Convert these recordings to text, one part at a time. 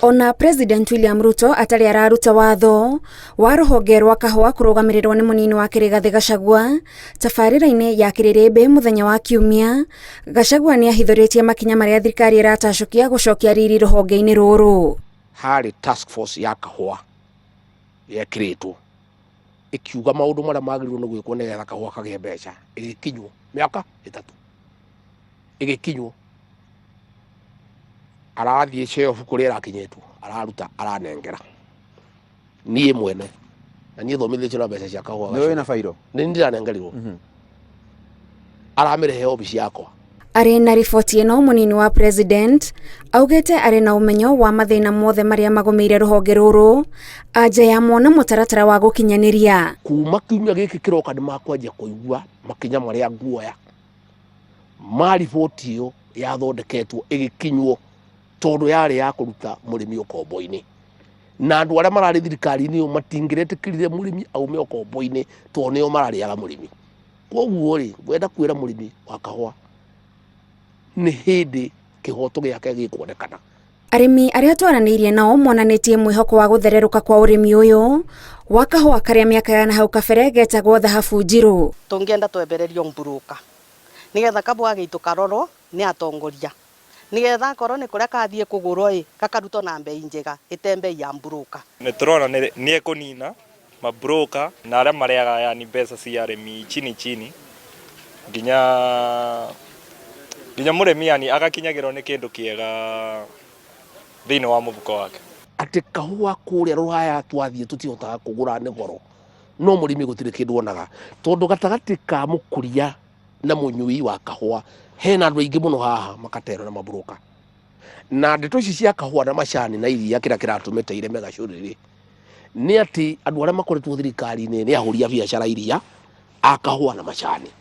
Ona President William Ruto atari araruta watho wa ruhonge rwa kahua kurugamirirwo ni munini wa Rigathi Gachagua tabarira-ini ya Kirirembe muthenya wa Kiumia. Gachagua ni ahithuritie makinya maria thirikari iratacukia gucokia riri ruhonge-ini ruru. Hari task force ya kahua yekiritwo ikiuga maundu maria magiriirwo ni gwikwo nigetha kahua kagie mbeca igikinywo miaka 3 igikinywo arathie chef kuria rakinyetwo araruta aranengera nie mwene na nie thomithĩtie na mbeca cia kahua wewe na fairo ni ndiranengerirwo aramirehe ofisi yakwa. Ari na riboti ino munini wa president augete ari na umenyo wa mathina mothe maria magomeire ruhonge ruru anja ya mona mutaratara wa gukinyaniria kuma kiumia giki kiroka ni makwanjia kuigua makinya maria nguoya ma riboti iyo yathondeketwo igikinywo tondu yari ya kuruta murimi ukombo-ini na andu aria marari thirikari-ini matingiretikirire murimi aume ukombo-ini tondu nio marariaga murimi. Koguo ri wenda kwira murimi wa kahua ni hindi kihoto giake gikuonekana. Arimi aria twaranirie nao monanitie mwihoko wa guthereruka kwa urimi uyu wa kahua karia miaka ya na hau kabere getagwo thahabu njiru. Tungienda twebererio mburuka nigetha kabua gitu karorwo ni atongoria nigetha korwo ni kuria kathie kugurwo kakarutwo na mbei njega itembei ya mburuka. Ni turona ni ekunina mabroka na aria mariaga yani mbeca cia arimi chini nginya murimi yani agakinyagirwo ni kindu kiega thiini wa mubuko wake. Ati kahua kuria Ruraya twathie tutihotaga kugura ni goro no murimi gutire kindu onaga tondu gatagati ka mukuria na munyui wa kahua hena andu aingi muno haha makatero na mabroka na ndeto ici cia kahua na macani na iria kira kiratumite ireme gacuriri ni ati andu aria makoretwo thirikari-ini ni ahuria biacara iria a kahua na macani.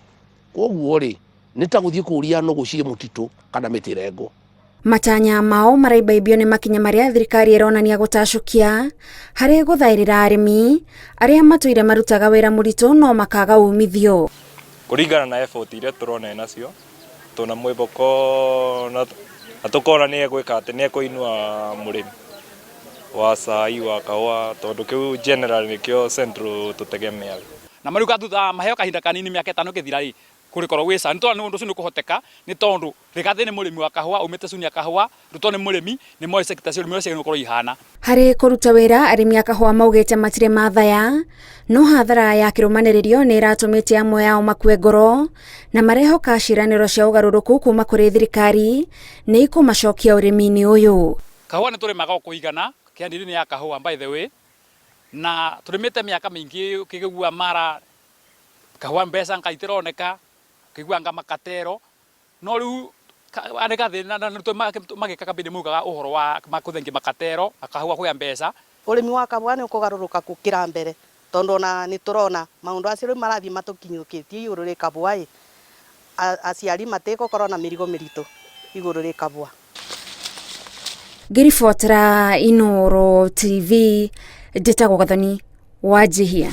Koguo ri ni ta guthie kuria no gucie mutitu kana mitirengo. Matanya mao maraibaibio ni makinya maria thirikari ironania gutacukia hari guthairira arimi aria matuire marutaga wira muritu no makaga umithio. Kuringana na effort iria turona nacio tuna mwiboko na tukona ni egwika ati ni ekuinua murimi wa cai wa kahua tondu kiu general nikio central tutegemeaga na mariuka thutha maheo kahinda kanini miaka 5 kithira ri kurikorwo gwisa ni tondu undu ucio ni kuhoteka ni tondu Rigathi ni murimi wa kahua umite Sunia kahua Ruto ni murimi ni moi sector cio mwe cio gukorwo ihana hari kuruta wira arimi a kahua maugite matire mathaya no hathara ya kirumaniririo ni iratumite amwe yao makue ngoro na marehoka ciraniro cia ugaruruku kuma kuri thirikari ni ikumacokia urimi-ini uyu. Kahua ni turimaga kuigana kiandiri-ini ya kahua by the way na turimite miaka mingi kigigua mara kahua mbeca ngaitironeka kigua nga makatero no riu areka thina na tu magika kabinde mugaga uhoro wa makuthengi makatero akahua kwa mbeca. Urimi wa kahua ni ukugaruruka kukira mbere tondu na ni turona maundu acio marathi matukinyukitie iguru ri kahua aciari mateko korona mirigo mirito iguru ri kahua. Ngiribotera Inooro TV nditagwo Gathoni Wanjihia.